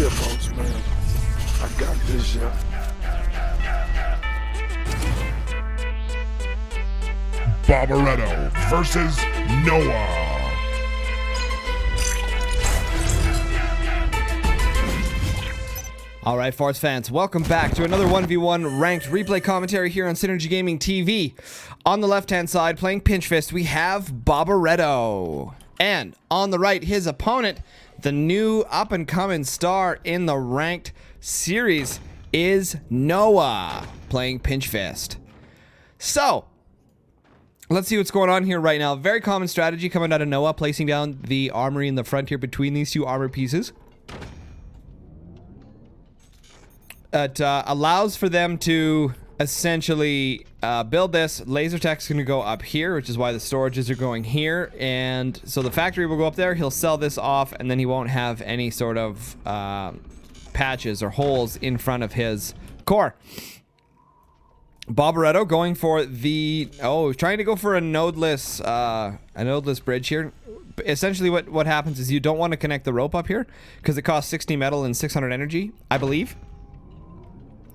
folks, man. I got this, yeah. Bobereto versus Noha. All right, Force fans, welcome back to another 1v1 ranked replay commentary here on SynergyGamingTV. On the left-hand side, playing Pinch Fist, we have Bobereto. And on the right, his opponent, the new up-and-coming star in the ranked series, is Noha, playing Pinch Fist. So, let's see what's going on here right now. Very common strategy coming out of Noha, placing down the armory in the front here between these two armor pieces. It allows for them to essentially build this. Laser tech's going to go up here, which is why the storages are going here. And so the factory will go up there. He'll sell this off, and then he won't have any sort of patches or holes in front of his core. Bobereto going for the... Oh, trying to go for a nodeless bridge here. Essentially what happens is you don't want to connect the rope up here because it costs 60 metal and 600 energy, I believe.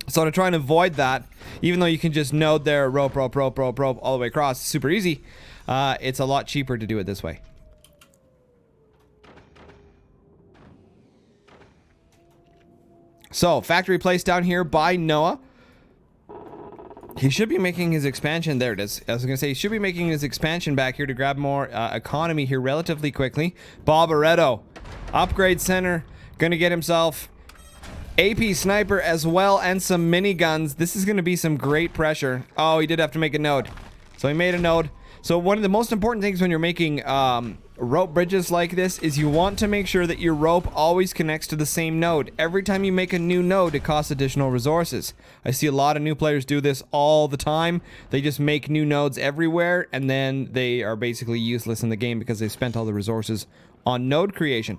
So to try and avoid that, even though you can just node there, rope all the way across, super easy, it's a lot cheaper to do it this way. So, factory placed down here by Noha. He should be making his expansion. There it is. I was going to say, he should be making his expansion back here to grab more economy here relatively quickly. Bobereto, upgrade center, going to get himself AP sniper as well and some miniguns. This is going to be some great pressure. Oh, he did have to make a node. So he made a node. So one of the most important things when you're making rope bridges like this is you want to make sure that your rope always connects to the same node. Every time you make a new node, it costs additional resources. I see a lot of new players do this all the time. They just make new nodes everywhere, and then they are basically useless in the game because they spent all the resources on node creation.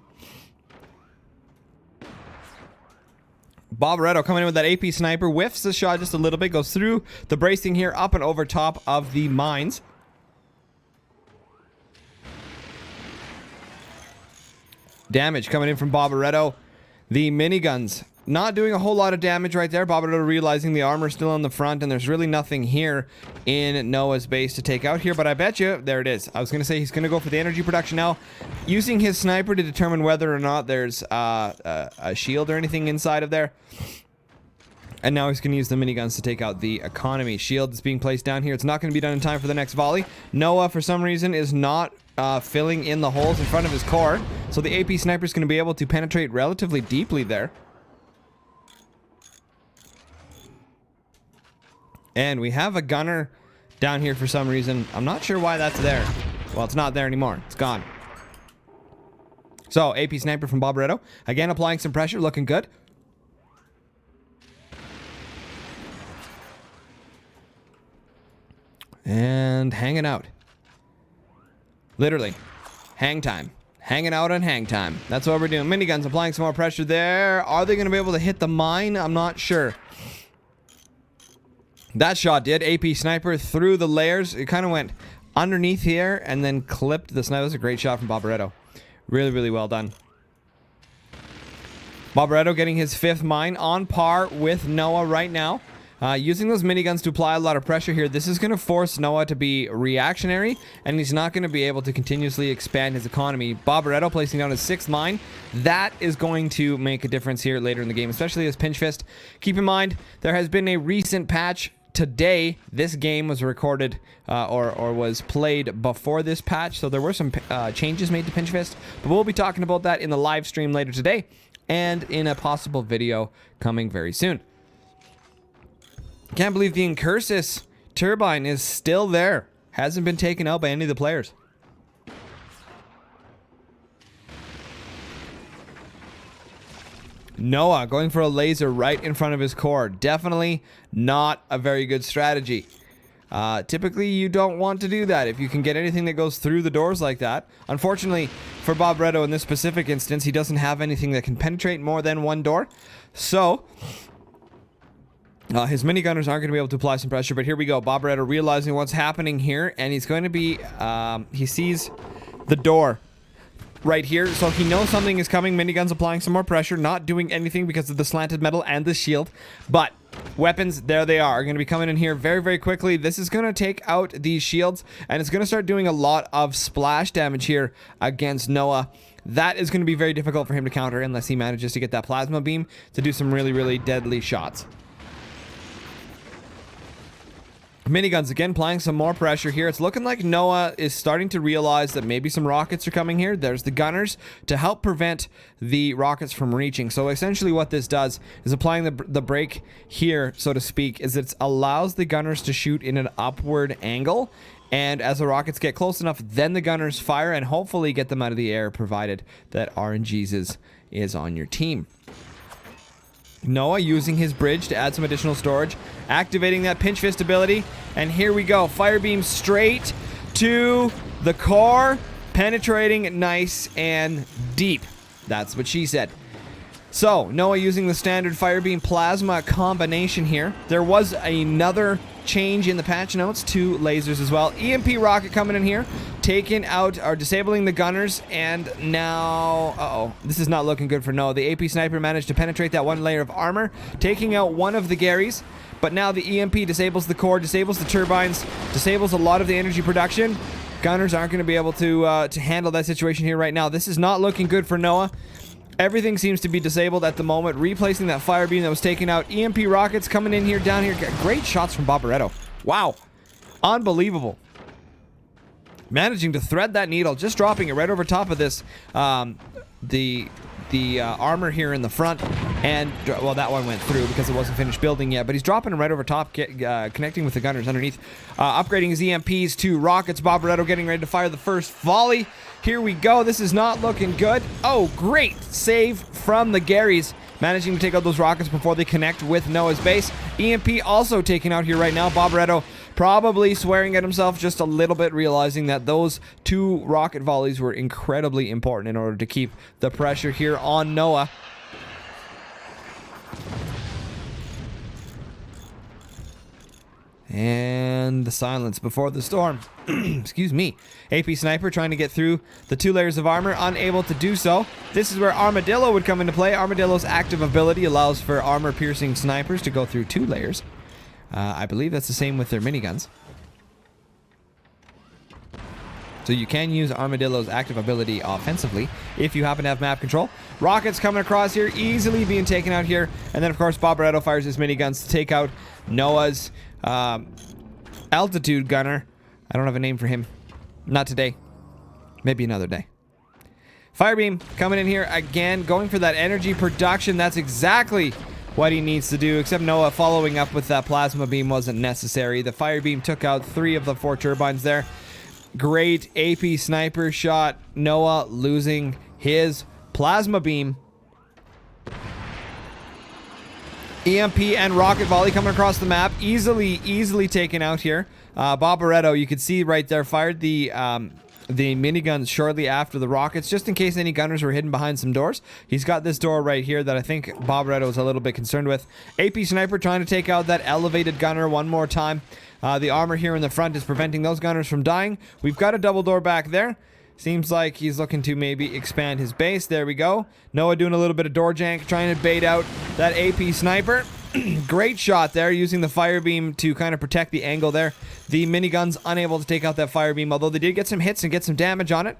Bobereto coming in with that AP sniper, whiffs the shot just a little bit, goes through the bracing here, up and over top of the mines. Damage coming in from Bobereto. The miniguns not doing a whole lot of damage right there. Bobereto realizing the armor still on the front, and there's really nothing here in Noah's base to take out here, but I bet you, there it is. I was going to say he's going to go for the energy production now, using his sniper to determine whether or not there's a shield or anything inside of there. And now he's going to use the miniguns to take out the economy. Shield is being placed down here. It's not going to be done in time for the next volley. Noha, for some reason, is not filling in the holes in front of his core, so the AP sniper is going to be able to penetrate relatively deeply there. And we have a gunner down here for some reason. I'm not sure why that's there. Well, it's not there anymore. It's gone. So, AP sniper from Bobereto. Again, applying some pressure. Looking good. And hanging out. Literally. Hang time. Hanging out on hang time. That's what we're doing. Miniguns applying some more pressure there. Are they going to be able to hit the mine? I'm not sure. That shot did. AP sniper through the layers. It kind of went underneath here and then clipped the sniper. That was a great shot from Bobereto. Really, really well done. Bobereto getting his 5th mine on par with Noha right now. Using those miniguns to apply a lot of pressure here. This is going to force Noha to be reactionary, and he's not going to be able to continuously expand his economy. Bobereto placing down his 6th mine. That is going to make a difference here later in the game, especially as Pinch Fist. Keep in mind, there has been a recent patch today. This game was recorded or was played before this patch, so there were some changes made to Pinch Fist, but we'll be talking about that in the live stream later today and in a possible video coming very soon. Can't believe the Incursus turbine is still there. Hasn't been taken out by any of the players. Noha going for a laser right in front of his core. Definitely not a very good strategy. Typically, you don't want to do that if you can get anything that goes through the doors like that. Unfortunately, for Bobereto in this specific instance, he doesn't have anything that can penetrate more than one door. So his minigunners aren't going to be able to apply some pressure, but here we go. Bobereto realizing what's happening here, and he's going to be, he sees the door right here. So he knows something is coming. Miniguns applying some more pressure. Not doing anything because of the slanted metal and the shield. But weapons, there they are going to be coming in here very, very quickly. This is going to take out these shields. And it's going to start doing a lot of splash damage here against Noha. That is going to be very difficult for him to counter unless he manages to get that plasma beam to do some really, really deadly shots. Miniguns again applying some more pressure here. It's looking like Noha is starting to realize that maybe some rockets are coming here. There's the gunners to help prevent the rockets from reaching. So essentially what this does is applying the brake here, so to speak, is it allows the gunners to shoot in an upward angle. And as the rockets get close enough, then the gunners fire and hopefully get them out of the air, provided that RNG's is on your team. Noha using his bridge to add some additional storage, activating that pinch fist ability, and here we go. Fire beam straight to the core, penetrating nice and deep. That's what she said. So Noha using the standard fire beam plasma combination here. There was another change in the patch notes to lasers as well. EMP rocket coming in here, taking out or disabling the gunners, and now this is not looking good for Noha. The AP sniper managed to penetrate that one layer of armor, taking out one of the Garys, but now the EMP disables the core, disables the turbines, disables a lot of the energy production. Gunners aren't going to be able to handle that situation here right now. This is not looking good for Noha. Everything seems to be disabled at the moment, replacing that fire beam that was taken out. EMP rockets coming in here, down here. Great shots from Bobereto. Wow. Unbelievable. Managing to thread that needle, just dropping it right over top of this, the armor here in the front. And, well, that one went through because it wasn't finished building yet. But he's dropping it right over top, connecting with the gunners underneath. Upgrading his EMPs to rockets. Bobereto getting ready to fire the first volley. Here we go. This is not looking good. Oh, great save from the Garys. Managing to take out those rockets before they connect with Noha's base. EMP also taken out here right now. Bobereto probably swearing at himself just a little bit, realizing that those two rocket volleys were incredibly important in order to keep the pressure here on Noha. And the silence before the storm. Excuse me. AP Sniper trying to get through the 2 layers of armor, unable to do so. This is where Armadillo would come into play. Armadillo's active ability allows for armor-piercing snipers to go through 2 layers. I believe that's the same with their miniguns. So you can use Armadillo's active ability offensively if you happen to have map control. Rockets coming across here, easily being taken out here. And then, of course, Bobereto fires his miniguns to take out Noha's altitude gunner. I don't have a name for him. Not today. Maybe another day. Firebeam coming in here again, going for that energy production. That's exactly what he needs to do, except Noha following up with that plasma beam wasn't necessary. The Firebeam took out 3 of the 4 turbines there. Great AP sniper shot. Noha losing his plasma beam. EMP and rocket volley coming across the map. Easily taken out here. Bobereto, you can see right there, fired the miniguns shortly after the rockets, just in case any gunners were hidden behind some doors. He's got this door right here that I think Bobereto is a little bit concerned with. AP Sniper trying to take out that elevated gunner one more time. The armor here in the front is preventing those gunners from dying. We've got a double door back there. Seems like he's looking to maybe expand his base. There we go. Noha doing a little bit of door jank, trying to bait out that AP Sniper. Great shot there, using the fire beam to kind of protect the angle there. The miniguns unable to take out that fire beam, although they did get some hits and get some damage on it.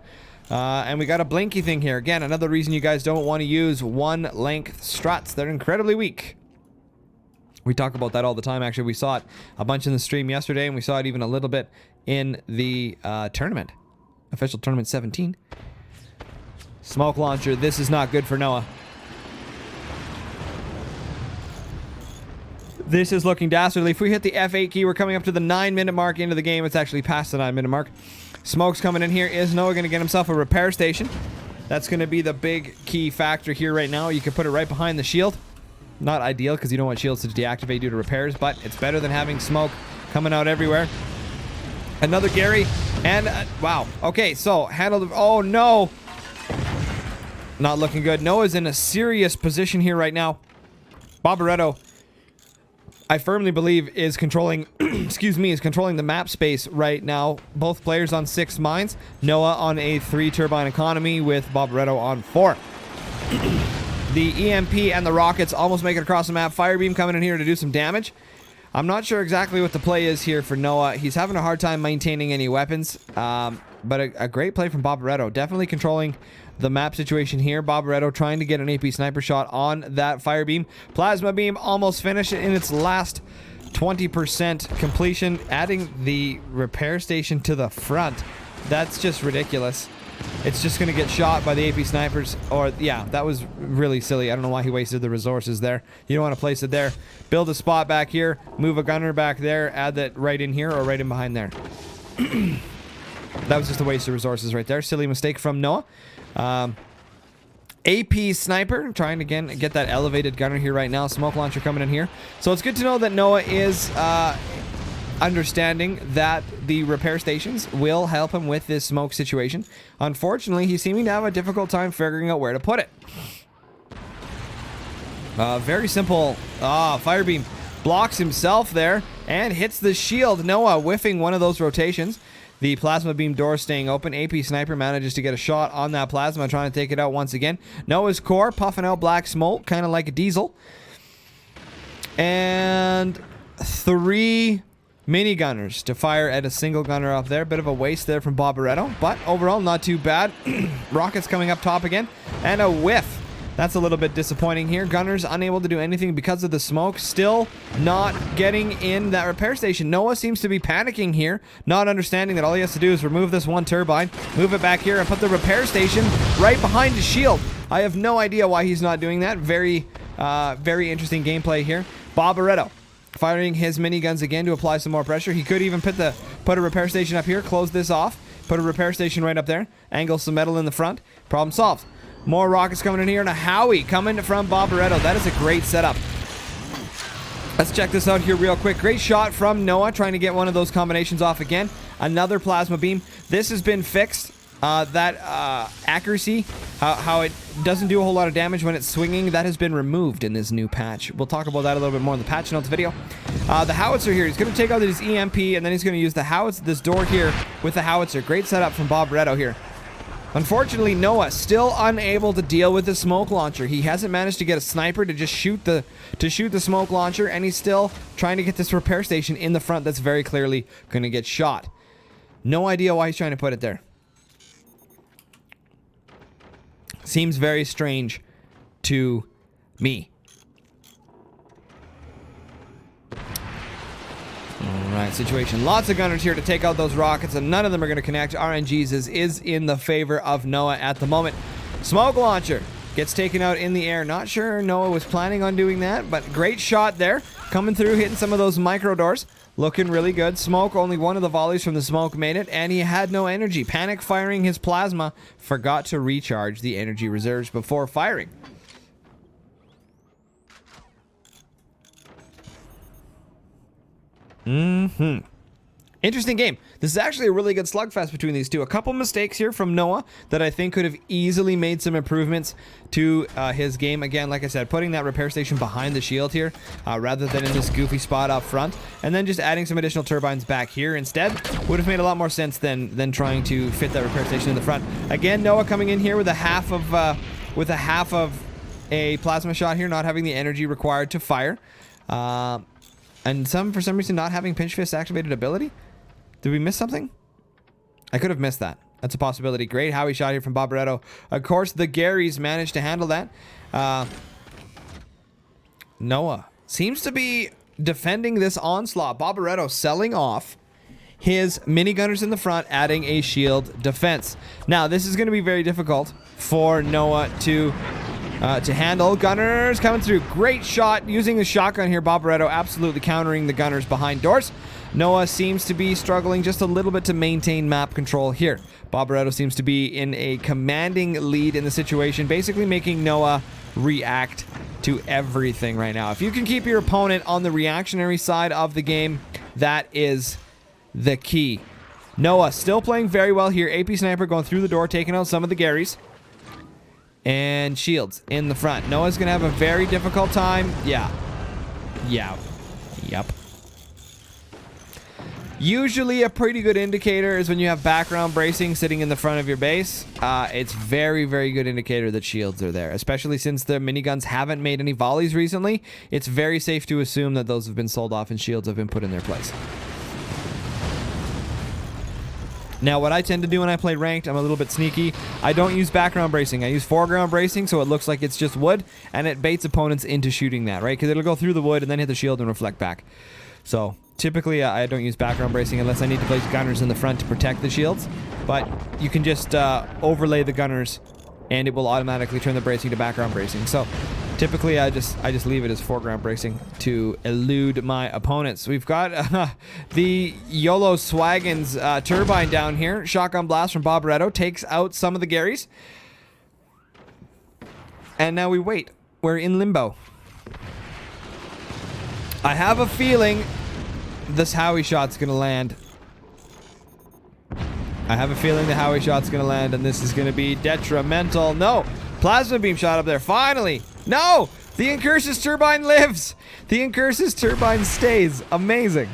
And we got a blinky thing here. Again, another reason you guys don't want to use 1-length struts. They're incredibly weak. We talk about that all the time. Actually, we saw it a bunch in the stream yesterday, and we saw it even a little bit in the tournament. Official Tournament 17. Smoke launcher. This is not good for Noha. This is looking dastardly. If we hit the F8 key, we're coming up to the 9-minute mark into the game. It's actually past the 9-minute mark. Smoke's coming in here. Is Noha going to get himself a repair station? That's going to be the big key factor here right now. You can put it right behind the shield. Not ideal because you don't want shields to deactivate due to repairs, but it's better than having smoke coming out everywhere. Another Gary, and wow. Okay, so handled. Oh no, not looking good. Noah's in a serious position here right now. Bobereto I firmly believe is controlling, excuse me, is controlling the map space right now. Both players on 6 mines. Noah on a 3 turbine economy with Bobereto on 4. The EMP and the rockets almost make it across the map. Firebeam coming in here to do some damage. I'm not sure exactly what the play is here for Noah. He's having a hard time maintaining any weapons. But a great play from Bobereto. Definitely controlling the map situation here. Bobereto trying to get an AP sniper shot on that fire beam. Plasma beam almost finished in its last 20% completion. Adding the repair station to the front. That's just ridiculous. It's just going to get shot by the AP snipers. Or, yeah, that was really silly. I don't know why he wasted the resources there. You don't want to place it there. Build a spot back here. Move a gunner back there. Add that right in here or right in behind there. That was just a waste of resources right there. Silly mistake from Noah. AP sniper trying to again get that elevated gunner here right now. Smoke launcher coming in here. So it's good to know that Noah is understanding that the repair stations will help him with this smoke situation. Unfortunately, he's seeming to have a difficult time figuring out where to put it. Very simple. Firebeam blocks himself there and hits the shield. Noah whiffing one of those rotations. The plasma beam door staying open. AP sniper manages to get a shot on that plasma, trying to take it out once again. Noah's core puffing out black smoke, kind of like a diesel. And 3 minigunners to fire at a single gunner up there. Bit of a waste there from Bobereto, but overall not too bad. Rockets coming up top again, and a whiff. That's a little bit disappointing here. Gunners unable to do anything because of the smoke. Still not getting in that repair station. Noah seems to be panicking here, not understanding that all he has to do is remove this 1 turbine, move it back here, and put the repair station right behind his shield. I have no idea why he's not doing that. Very interesting gameplay here. Bobereto firing his miniguns again to apply some more pressure. He could even put a repair station up here, close this off, put a repair station right up there, angle some metal in the front. Problem solved. More rockets coming in here, and a Howie coming from Bobereto. That is a great setup. Let's check this out here real quick. Great shot from Noah, trying to get one of those combinations off again. Another plasma beam. This has been fixed. That accuracy, how it doesn't do a whole lot of damage when it's swinging, that has been removed in this new patch. We'll talk about that a little bit more in the patch notes video. The howitzer here, he's going to take out his EMP, and then he's going to use the howitzer, this door here with the howitzer. Great setup from Bobereto here. Unfortunately, Noah still unable to deal with the smoke launcher. He hasn't managed to get a sniper to just shoot the smoke launcher, and he's still trying to get this repair station in the front that's very clearly going to get shot. No idea why he's trying to put it there. Seems very strange to me. Alright, situation. Lots of gunners here to take out those rockets, and none of them are going to connect. RNG's is in the favor of Noah at the moment. Smoke launcher gets taken out in the air. Not sure Noah was planning on doing that, but great shot there. Coming through, hitting some of those micro doors. Looking really good. Smoke, only one of the volleys from the smoke made it, and he had no energy. Panic firing his plasma. Forgot to recharge the energy reserves before firing. Interesting game. This is actually a really good slugfest between these two. A couple mistakes here from Noah that I think could have easily made some improvements to his game. Again, like I said, putting that repair station behind the shield here rather than in this goofy spot up front, and then just adding some additional turbines back here instead would have made a lot more sense than trying to fit that repair station in the front. Again, Noah coming in here with a half of a plasma shot here, not having the energy required to fire. And for some reason not having Pinch Fist activated ability? Did we miss something? I could have missed that. That's a possibility. Great Howie shot here from Bobereto. Of course, the Garys managed to handle that. Noah seems to be defending this onslaught. Bobereto selling off his minigunners in the front, adding a shield defense. Now, this is going to be very difficult for Noah to handle. Gunners coming through. Great shot using the shotgun here. Bobereto absolutely countering the gunners behind doors. Noah seems to be struggling just a little bit to maintain map control here. Bobereto seems to be in a commanding lead in the situation, basically making Noah react to everything right now. If you can keep your opponent on the reactionary side of the game, that is the key. Noah still playing very well here. AP Sniper going through the door, taking out some of the Garys. And shields in the front. Noah's going to have a very difficult time. Yeah. Yep. Usually a pretty good indicator is when you have background bracing sitting in the front of your base. It's very, very good indicator that shields are there, especially since the miniguns haven't made any volleys recently. It's very safe to assume that those have been sold off and shields have been put in their place. Now, what I tend to do when I play ranked, I'm a little bit sneaky. I don't use background bracing. I use foreground bracing, so it looks like it's just wood, and it baits opponents into shooting that, right? Because it'll go through the wood and then hit the shield and reflect back. So typically, I don't use background bracing unless I need to place gunners in the front to protect the shields. But you can just overlay the gunners, and it will automatically turn the bracing to background bracing. So typically, I just leave it as foreground bracing to elude my opponents. We've got the YOLO Swaggins turbine down here. Shotgun blast from Bobereto takes out some of the Garys. And now we wait. We're in limbo. I have a feeling this Howie shot's gonna land. I have a feeling the Howie shot's gonna land, and this is gonna be detrimental. No! Plasma beam shot up there. Finally! No! The Incursus turbine lives! The Incursus turbine stays. Amazing.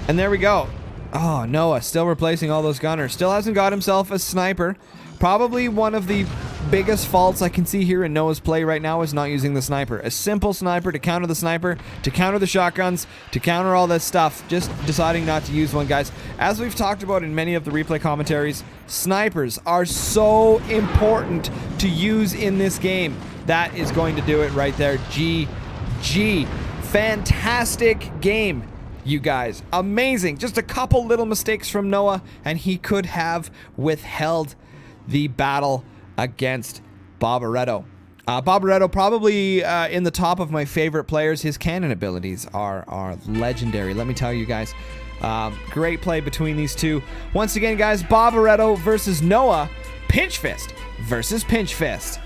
And there we go. Oh, Noah still replacing all those gunners. Still hasn't got himself a sniper. Probably one of the biggest faults I can see here in Noah's play right now is not using the sniper. A simple sniper to counter the sniper, to counter the shotguns, to counter all this stuff. Just deciding not to use one, guys. As we've talked about in many of the replay commentaries, snipers are so important to use in this game. That is going to do it right there. GG. Fantastic game, you guys. Amazing. Just a couple little mistakes from Noah, and he could have withheld the battle against Bobereto. Bobereto probably in the top of my favorite players. His cannon abilities are legendary. Let me tell you guys. Great play between these two. Once again, guys, Bobereto versus Noah. Pinch Fist versus Pinch Fist.